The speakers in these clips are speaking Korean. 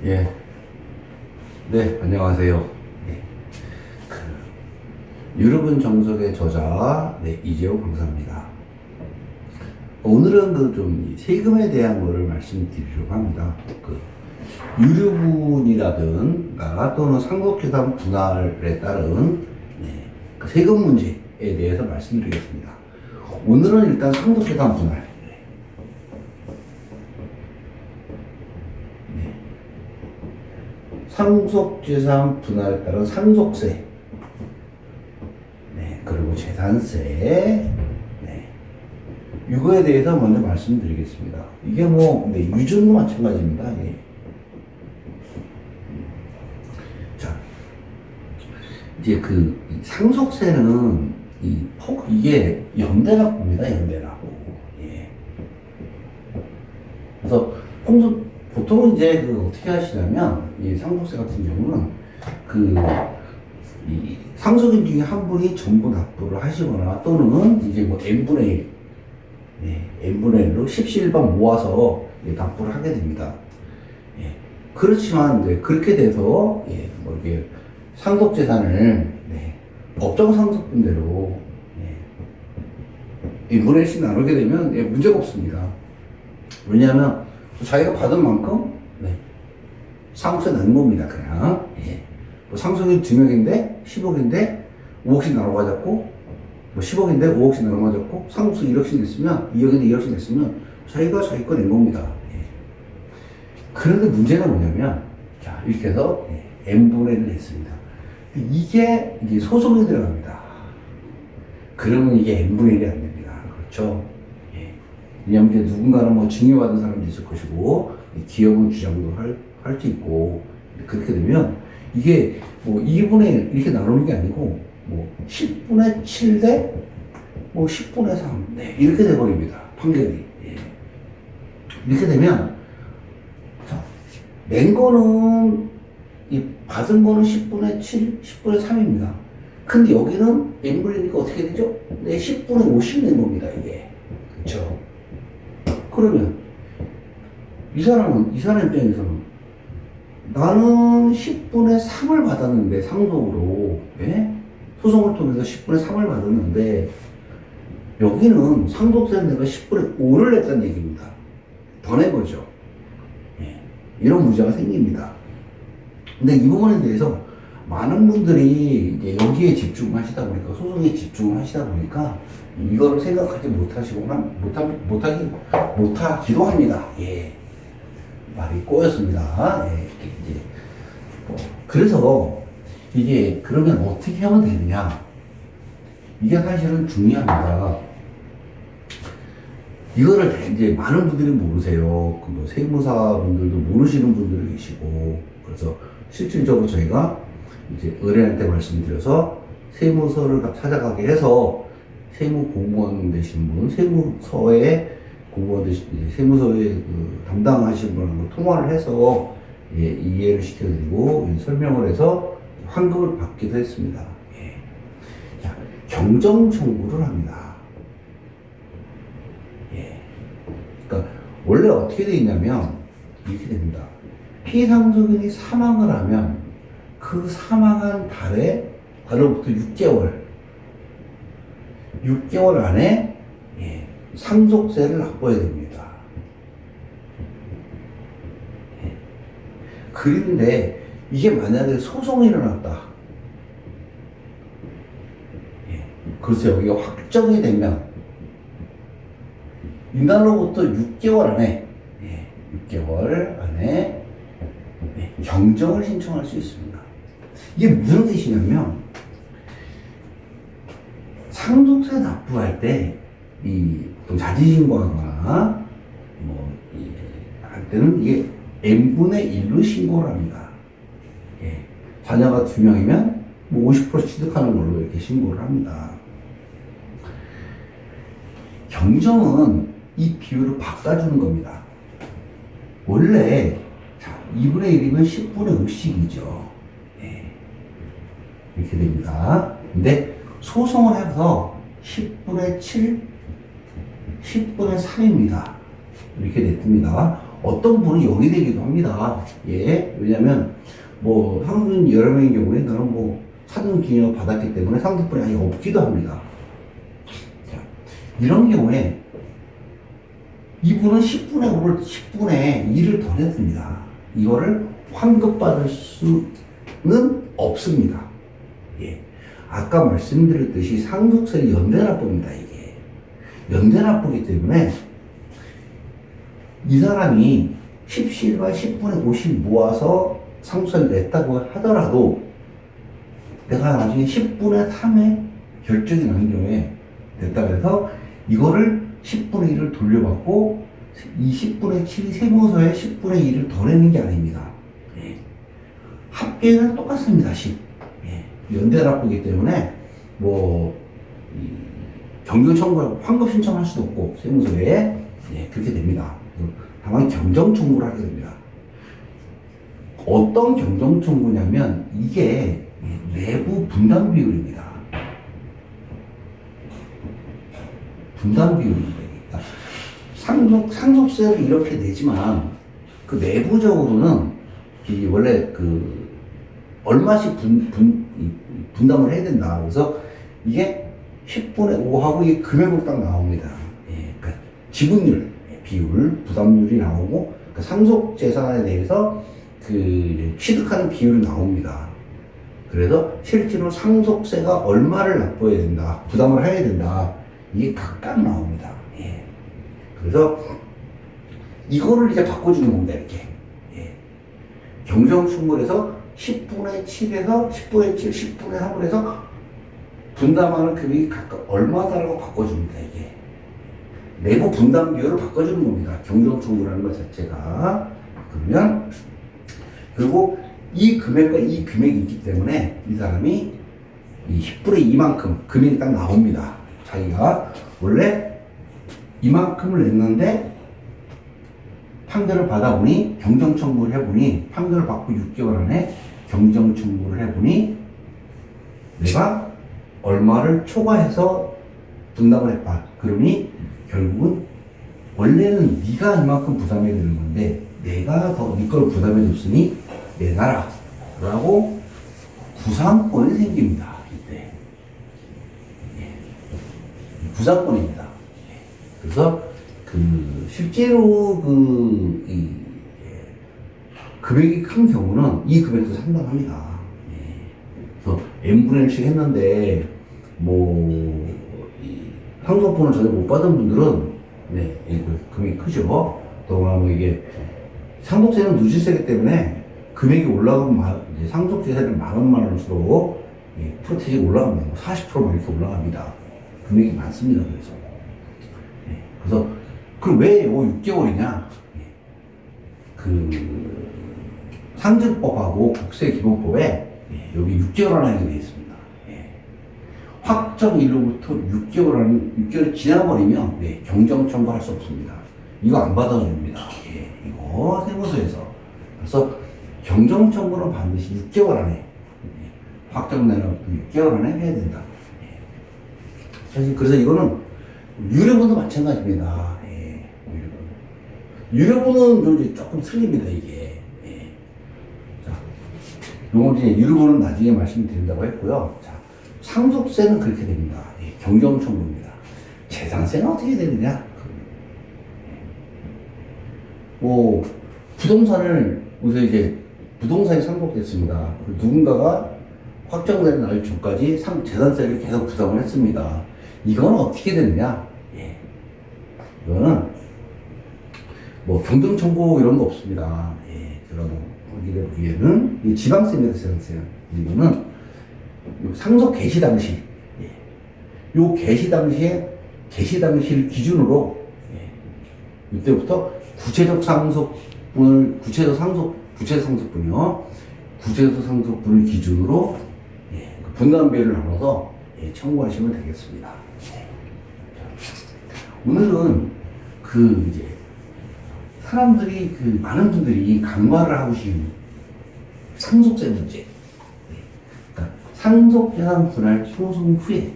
예. 네, 안녕하세요. 네. 유럽은 정석의 저자, 네, 이재호 강사입니다. 오늘은 좀 세금에 대한 거를 말씀드리려고 합니다. 유류분이라든가 또는 상속재산 분할에 따른 그 세금 문제에 대해서 말씀드리겠습니다. 오늘은 일단 상속재산 분할. 상속재산 분할에 따른 상속세, 네, 그리고 재산세, 네, 이거에 대해서 먼저 말씀드리겠습니다. 이게 네, 유증도 마찬가지입니다. 예. 자, 이제 상속세는 이게 연대납부입니다. 연대납부. 예. 그래서 보통은 이제 어떻게 하시냐면, 이 상속세 같은 경우는 이 상속인 중에 한 분이 전부 납부를 하시거나 또는 이제 n분의 1, 네, n분의 1로 십시일반 모아서 납부를 하게 됩니다. 예. 그렇지만 이제 그렇게 돼서 이게 상속재산을 법정 상속분대로 n분의 1씩 나누게 되면 문제가 없습니다. 왜냐하면 자기가 받은 만큼 상속세 내는 겁니다. 그냥 상속이 2명인데 10억인데 5억씩 나눠 가졌고 10억인데 5억씩 나눠 가졌고 상속세 1억씩 냈으면 2억인데 2억씩 냈으면 자기가 자기 거 낸 겁니다. 그런데 문제는 뭐냐면 이렇게 해서 n분의 1을 냈습니다. 이게 이제 소송이 들어갑니다. 그러면 이게 n분의 1이 안 됩니다. 그렇죠? 왜냐면 이제 누군가는 증여받은 사람도 있을 것이고, 기업은 주장도 할 수 있고, 그렇게 되면, 이게 2분의 1 이렇게 나누는 게 아니고, 10분의 7 대 10분의 3. 네, 이렇게 돼버립니다. 판결이. 예. 이렇게 되면, 낸 거는, 받은 거는 10분의 7, 10분의 3입니다. 근데 여기는 n분이니까 어떻게 되죠? 10분의 50 낸 겁니다, 이게. 그쵸? 그러면 이 사람 입장에서는 나는 10분의 3을 받았는데 상속으로 소송을 통해서 10분의 3을 받았는데 여기는 상속세는 내가 10분의 5를 냈다는 얘기입니다. 더 내보죠. 이런 문제가 생깁니다. 근데 이 부분에 대해서 많은 분들이 이제 여기에 집중하시다 보니까 소송에 집중을 하시다 보니까 이거를 생각하지 못하기도 합니다. 예. 말이 꼬였습니다. 예. 이제 그래서 이게 그러면 어떻게 하면 되느냐? 이게 사실은 중요합니다. 이거를 이제 많은 분들이 모르세요. 세무사 분들도 모르시는 분들이 계시고, 그래서 실질적으로 저희가 이제 의뢰인한테 말씀드려서 세무서를 찾아가게 해서 세무 공무원 되신 분, 세무서에 공무원 되신, 세무서에 담당하시는 분하고 통화를 해서 이해를 시켜드리고 설명을 해서 환급을 받기도 했습니다. 자, 경정 청구를 합니다. 그러니까 원래 어떻게 되어 있냐면 이렇게 됩니다. 피상속인이 사망을 하면 그 사망한 달로부터 6개월 안에 상속세를 납부해야 됩니다. 그런데 이게 만약에 소송이 일어났다. 그래서 여기가 확정이 되면 이날로부터 6개월 안에 6개월 안에 경정을 신청할 수 있습니다. 이게 무슨 뜻이냐면 상속세 납부할 때 보통 자진신고하거나 할 때는 이게 n분의 1로 신고를 합니다. 자녀가 2명이면 50% 취득하는 걸로 이렇게 신고를 합니다. 경정은 이 비율을 바꿔주는 겁니다. 원래 2분의 1이면 10분의 5씩이죠. 이렇게 됩니다. 근데 소송을 해서 10분의 7, 10분의 3입니다. 이렇게 됐습니다. 어떤 분은 여기 되기도 합니다. 예, 왜냐면 뭐 상속인 여러 명의 경우에 나는 뭐 사전기여 받았기 때문에 상속분이 아예 없기도 합니다. 자, 이런 경우에 이분은 10분의 5를 10분의 2를 더 냈습니다. 이거를 환급받을 수는 없습니다. 예. 아까 말씀드렸듯이 상속세는 연대납부입니다, 이게. 연대납부이기 때문에 이 사람이 17과 10분의 50 모아서 상속세를 냈다고 하더라도 내가 나중에 10분의 3의 결정이 나는 경우에 됐다고 해서 이거를 10분의 1을 돌려받고 20분의 7이 세무서에 10분의 1을 더 내는 게 아닙니다. 예. 합계는 똑같습니다. 10. 예. 연대납부이기 때문에 뭐 경조 청구하고 환급 신청할 수도 없고 세무서에 예, 그렇게 됩니다. 다만 경정 청구를 하게 됩니다. 어떤 경정 청구냐면 이게 내부 분담 비율입니다. 분담 비율입니다. 상속세를 이렇게 내지만 그 내부적으로는 원래 그 얼마씩 분담을 해야 된다. 그래서 이게 10분의 5하고 이게 금액으로 딱 나옵니다. 예, 그러니까 지분율 비율, 부담률이 나오고 그러니까 상속 재산에 대해서 그 취득하는 비율이 나옵니다. 그래서 실제로 상속세가 얼마를 납부해야 된다, 부담을 해야 된다. 이게 각각 나옵니다. 예. 그래서 이거를 이제 바꿔주는 겁니다. 이렇게. 예. 경정충분에서 10분의 7에서 10분의 7, 10분의 3을 해서 분담하는 금액이 각각 얼마다라고 바꿔줍니다. 이게. 내부 분담 비율을 바꿔주는 겁니다. 경정충분이라는 것 자체가. 그러면, 그리고 이 금액과 이 금액이 있기 때문에 이 사람이 이 10분의 2만큼 금액이 딱 나옵니다. 자기가 원래 이만큼을 냈는데 판결을 받아보니 경정청구를 해보니 판결을 받고 6개월 안에 경정청구를 해보니 내가 얼마를 초과해서 분담을 했다. 그러니 결국은 원래는 네가 이만큼 부담해야 되는 건데 내가 더 네 걸 부담해 줬으니 내놔라 라고 구상권이 생깁니다. 이때 구상권입니다. 그래서 그 실제로 이 금액이 큰 경우는 이 금액도 상당합니다. 그래서 n분의 1씩 했는데 뭐 상속분을 전혀 못 받은 분들은 금액이 크죠. 더구나 뭐 이게 상속세는 누진세이기 때문에 금액이 올라가면 이제 상속재산이 만 원수로 프로테이지가 올라갑니다. 40%만 이렇게 올라갑니다. 금액이 많습니다. 그래서 그럼 왜 6개월이냐? 그 상증법하고 국세기본법에 여기 6개월 안에 되어 있습니다. 확정일로부터 6개월이 지나버리면 경정 청구할 수 없습니다. 이거 안 받아줍니다. 이거 세무서에서. 그래서 경정 청구는 반드시 6개월 안에 확정되는 6개월 안에 해야 된다. 사실 그래서 이거는 유료분도 마찬가지입니다. 유료분은 이제 조금 틀립니다. 이게. 자, 요건 이제 유료분은 나중에 말씀드린다고 했고요. 자, 상속세는 그렇게 됩니다. 경정 청구입니다. 재산세는 어떻게 되느냐? 뭐 부동산을 우선 이제 부동산이 상속됐습니다. 누군가가 확정되는 날 전까지 재산세를 계속 부담을 했습니다. 이건 어떻게 되느냐? 이거는 뭐 경정 청구 이런 거 없습니다. 그럼 우리가 보기에는 지방세입니다. 재산세. 이거는 상속 개시 당시, 요 개시 당시를 기준으로 이때부터 구체적 상속분을 구체적 상속분을 기준으로 분담비를 나눠서 청구하시면 되겠습니다. 오늘은 이제 사람들이 많은 분들이 간과를 하고 계신 상속세 문제, 그러니까 상속재산 분할 소송 후에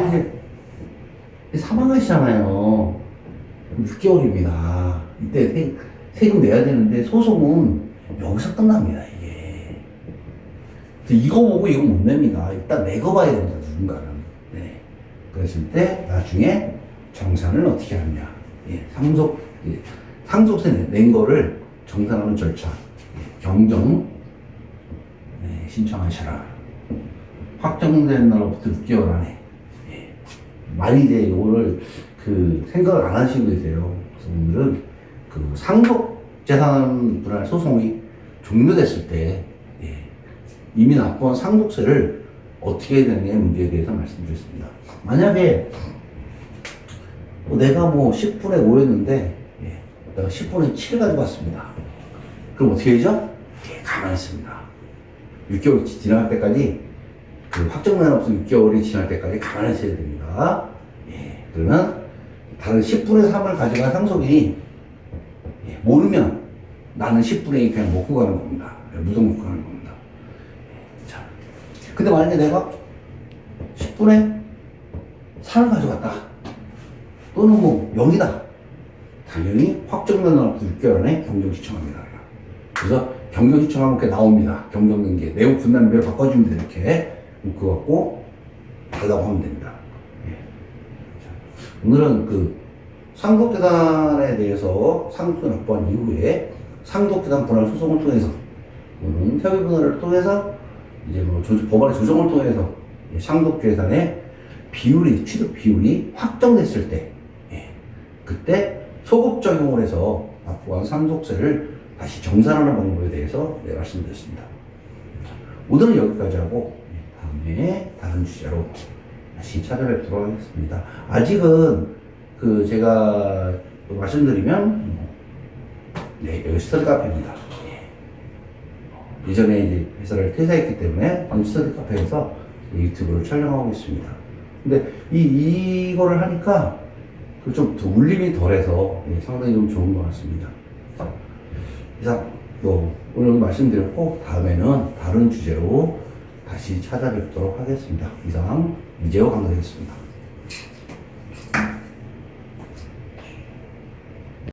이제 사망하시잖아요. 6개월입니다. 이때 세금 내야 되는데 소송은 여기서 끝납니다, 이게. 이거 보고 이거 못 냅니다. 일단 내거봐야 됩니다, 누군가는. 네. 그랬을 때 나중에 정산을 어떻게 하느냐. 예, 상속세 낸 거를 정산하는 절차. 예, 경정 네, 신청하셔라. 확정된 날부터 6개월 안에. 예. 많이 이제 이거를 생각을 안 하시고 계세요. 그래서 오늘은 상속재산 분할 소송이 종료됐을 때, 예, 이미 납부한 상속세를 어떻게 해야 되느냐의 문제에 대해서 말씀드렸습니다. 만약에 내가 10분의 5였는데, 예, 내가 10분의 7을 가지고 왔습니다. 그럼 어떻게 되죠? 예, 가만히 있습니다. 6개월 지날 때까지, 확정난 없어 6개월이 지날 때까지 가만히 있어야 됩니다. 예, 그러면 다른 10분의 3을 가져간 상속인이, 예, 모르면 나는 10분의 2 그냥 먹고 가는 겁니다. 무덤 먹고 가는 겁니다. 예, 자, 근데 만약에 내가 10분의 4를 가져갔다. 또는 0이다. 당연히 확정난 날부터 6개월 안에 경정 신청합니다. 그래서 경정 신청하면 이렇게 나옵니다. 경정등기 내용 분담비를 바꿔주면 돼. 이렇게 그거 갖고 달라고 하면 됩니다. 예. 자, 오늘은 상속재산에 대해서 상속세 납부한 이후에 상속재산 분할 소송을 통해서 협의 분할을 통해서 이제 법원의 조정을 통해서 상속재산의 비율이 취득 비율이 확정됐을 때, 예, 그때 소급 적용을 해서 납부한 상속세를 다시 정산하는 방법에 대해서 말씀드렸습니다. 오늘은 여기까지 하고 다음에 다른 주제로 다시 찾아뵙도록 하겠습니다. 아직은 제가 말씀드리면 여기 스터디 카페입니다. 예. 예전에 이제 회사를 퇴사했기 때문에 스터디 카페에서 유튜브를 촬영하고 있습니다. 근데 이거를 하니까 좀 울림이 덜해서 상당히 좀 좋은 것 같습니다. 이상 오늘 말씀드렸고 다음에는 다른 주제로 다시 찾아뵙도록 하겠습니다. 이상 이재호 강사였습니다.